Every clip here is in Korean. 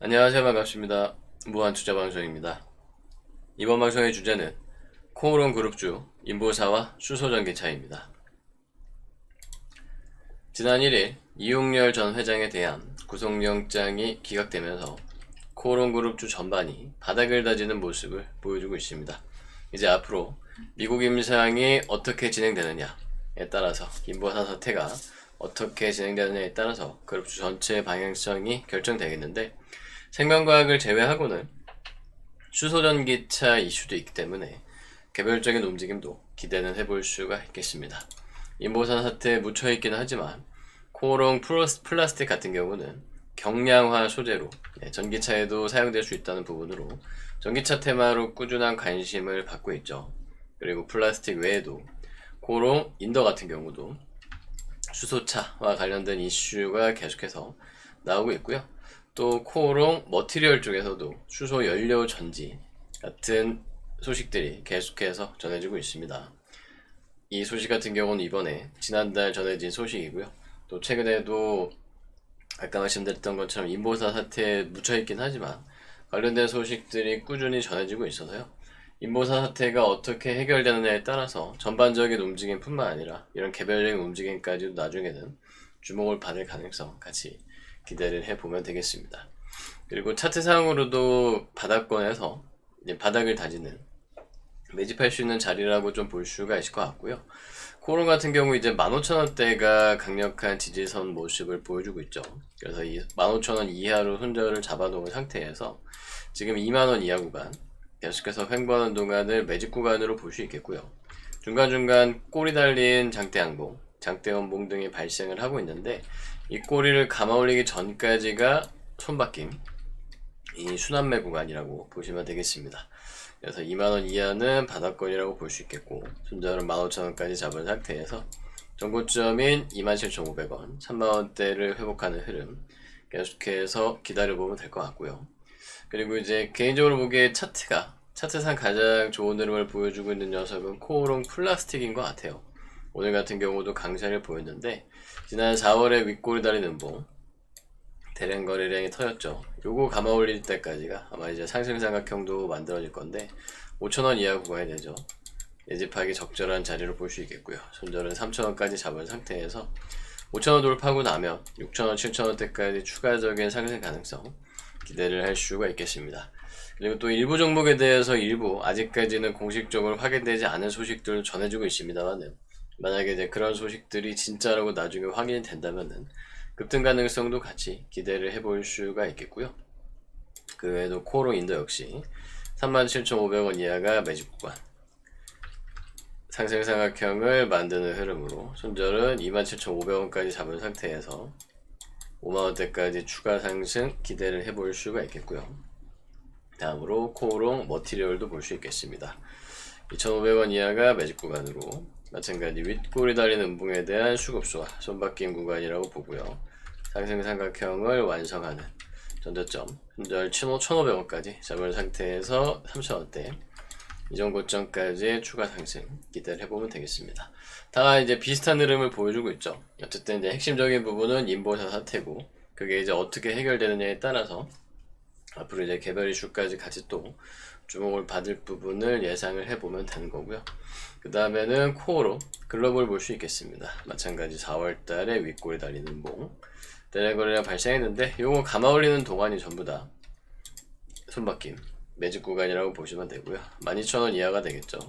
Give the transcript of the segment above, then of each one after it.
안녕하세요. 반갑습니다. 무한투자방송입니다. 이번 방송의 주제는 코오롱 그룹주 인보사와 수소전기차입니다. 지난 1일 이용렬 전 회장에 대한 구속영장이 기각되면서 코오롱 그룹주 전반이 바닥을 다지는 모습을 보여주고 있습니다. 이제 앞으로 미국 임상이 어떻게 진행되느냐에 따라서 인보사 사태가 어떻게 진행되느냐에 따라서 그룹주 전체의 방향성이 결정되겠는데, 생명과학을 제외하고는 수소전기차 이슈도 있기 때문에 개별적인 움직임도 기대는 해볼 수가 있겠습니다. 인보사 사태에 묻혀있기는 하지만 코오롱 플라스틱 같은 경우는 경량화 소재로 전기차에도 사용될 수 있다는 부분으로 전기차 테마로 꾸준한 관심을 받고 있죠. 그리고 플라스틱 외에도 코오롱 인더 같은 경우도 수소차와 관련된 이슈가 계속해서 나오고 있고요. 또 코오롱 머티리얼 쪽에서도 수소 연료 전지 같은 소식들이 계속해서 전해지고 있습니다. 이 소식 같은 경우는 이번에 지난달 전해진 소식이고요. 또 최근에도 아까 말씀드렸던 것처럼 인보사 사태에 묻혀있긴 하지만 관련된 소식들이 꾸준히 전해지고 있어서요. 인보사 사태가 어떻게 해결되느냐에 따라서 전반적인 움직임뿐만 아니라 이런 개별적인 움직임까지도 나중에는 주목을 받을 가능성 같이 기대를 해보면 되겠습니다. 그리고 차트상으로도 바닥권에서 이제 바닥을 다지는 매집할 수 있는 자리라고 좀 볼 수가 있을 것 같고요. 코오롱 같은 경우 이제 15,000원대가 강력한 지지선 모습을 보여주고 있죠. 그래서 이 15,000원 이하로 손절을 잡아놓은 상태에서 지금 2만원 이하 구간 계속해서 횡보하는 동안을 매집 구간으로 볼 수 있겠고요. 중간중간 꼬리 달린 장대 양봉, 장대 원봉 등이 발생을 하고 있는데, 이 꼬리를 감아 올리기 전까지가 손바뀜, 이 순환매 구간이라고 보시면 되겠습니다. 그래서 2만원 이하는 바닥권이라고 볼 수 있겠고, 손절은 15,000원까지 잡은 상태에서 정고점인 27,500원, 3만원대를 회복하는 흐름 계속해서 기다려보면 될 것 같고요. 그리고 이제 개인적으로 보기에 차트상 가장 좋은 흐름을 보여주고 있는 녀석은 코오롱 플라스틱인 것 같아요. 오늘 같은 경우도 강세를 보였는데, 지난 4월에 윗꼬리 달린 음봉 대량 거래량이 터졌죠. 요거 감아 올릴 때까지가 아마 이제 상승삼각형도 만들어질 건데 5,000원 이하 구간이 되죠. 매집하기 적절한 자리로 볼 수 있겠고요. 손절은 3,000원까지 잡은 상태에서 5,000원 돌파하고 나면 6,000원, 7,000원대까지 추가적인 상승 가능성 기대를 할 수가 있겠습니다. 그리고 또 일부 종목에 대해서 일부 아직까지는 공식적으로 확인되지 않은 소식들을 전해주고 있습니다만은, 만약에 이제 그런 소식들이 진짜라고 나중에 확인이 된다면은 급등 가능성도 같이 기대를 해볼 수가 있겠고요. 그 외에도 코오롱 인더 역시 37,500원 이하가 매집 구간, 상승삼각형을 만드는 흐름으로 손절은 27,500원까지 잡은 상태에서 5만원대까지 추가 상승 기대를 해볼 수가 있겠고요. 다음으로 코오롱 머티리얼도 볼 수 있겠습니다. 2,500원 이하가 매집 구간으로 마찬가지 윗꼬리 달린 음봉에 대한 수급수와 손바뀜 구간이라고 보고요. 상승 삼각형을 완성하는 전저점 손절 1,500원까지 잡은 상태에서 3,000원대 이전 고점까지 추가 상승 기대를 해보면 되겠습니다. 다 이제 비슷한 흐름을 보여주고 있죠. 어쨌든 이제 핵심적인 부분은 인보사 사태고, 그게 이제 어떻게 해결되느냐에 따라서 앞으로 이제 개별 이슈까지 같이 또 주목을 받을 부분을 예상을 해보면 되는 거고요. 그 다음에는 코오롱 글로벌 볼 수 있겠습니다. 마찬가지 4월달에 윗골이 달리는 봉 대량 거래량 발생했는데, 요거 감아 올리는 동안이 전부 다 손바뀜 매집 구간이라고 보시면 되고요. 12,000원 이하가 되겠죠.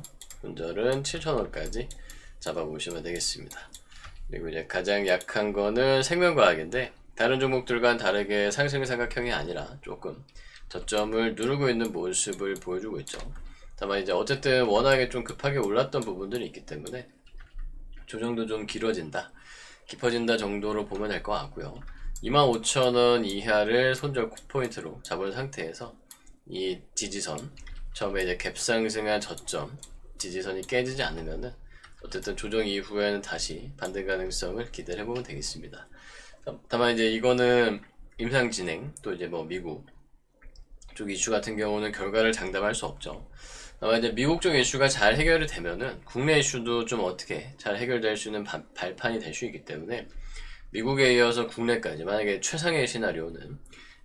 손절은 7,000원까지 잡아보시면 되겠습니다. 그리고 이제 가장 약한 거는 생명과학인데, 다른 종목들과는 다르게 상승 삼각형이 아니라 조금 저점을 누르고 있는 모습을 보여주고 있죠. 다만 이제 어쨌든 워낙에 좀 급하게 올랐던 부분들이 있기 때문에 조정도 좀 길어진다, 깊어진다 정도로 보면 될 것 같고요. 25,000원 이하를 손절 포인트로 잡은 상태에서 이 지지선, 처음에 이제 갭상승한 저점 지지선이 깨지지 않으면은 어쨌든 조정 이후에는 다시 반등 가능성을 기대를 해보면 되겠습니다. 다만 이제 이거는 임상 진행, 또 이제 뭐 미국 쪽 이슈 같은 경우는 결과를 장담할 수 없죠. 다만 이제 미국 쪽 이슈가 잘 해결이 되면은 국내 이슈도 좀 어떻게 잘 해결될 수 있는 발판이 될 수 있기 때문에, 미국에 이어서 국내까지 만약에 최상의 시나리오는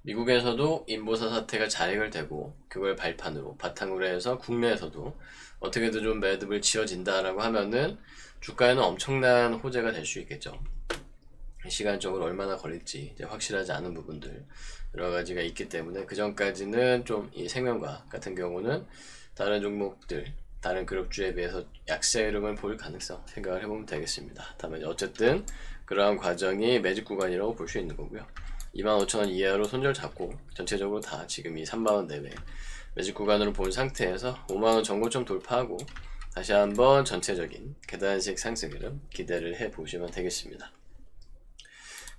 미국에서도 인보사 사태가 잘 해결되고 그걸 발판으로 바탕으로 해서 국내에서도 어떻게든 좀 매듭을 지어진다라고 하면은 주가에는 엄청난 호재가 될 수 있겠죠. 시간적으로 얼마나 걸릴지 이제 확실하지 않은 부분들 여러 가지가 있기 때문에 그 전까지는 좀 이 생명과학 같은 경우는 다른 종목들 다른 그룹주에 비해서 약세 흐름을 볼 가능성 생각을 해보면 되겠습니다. 다만 어쨌든 그러한 과정이 매직 구간이라고 볼 수 있는 거고요. 25,000원 이하로 손절 잡고 전체적으로 다 지금 이 3만원 내외 매직 구간으로 본 상태에서 5만원 전고점 돌파하고 다시 한번 전체적인 계단식 상승 흐름 기대를 해 보시면 되겠습니다.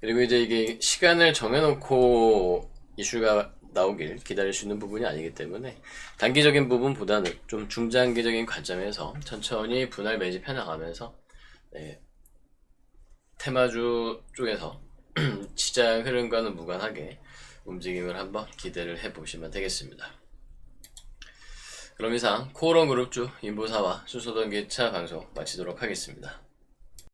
그리고 이제 이게 시간을 정해놓고 이슈가 나오길 기다릴 수 있는 부분이 아니기 때문에 단기적인 부분보다는 좀 중장기적인 관점에서 천천히 분할 매집해 나가면서 테마주 쪽에서 시장 흐름과는 무관하게 움직임을 한번 기대를 해 보시면 되겠습니다. 그럼 이상 코오롱 그룹주 인보사와 수소전기차 방송 마치도록 하겠습니다.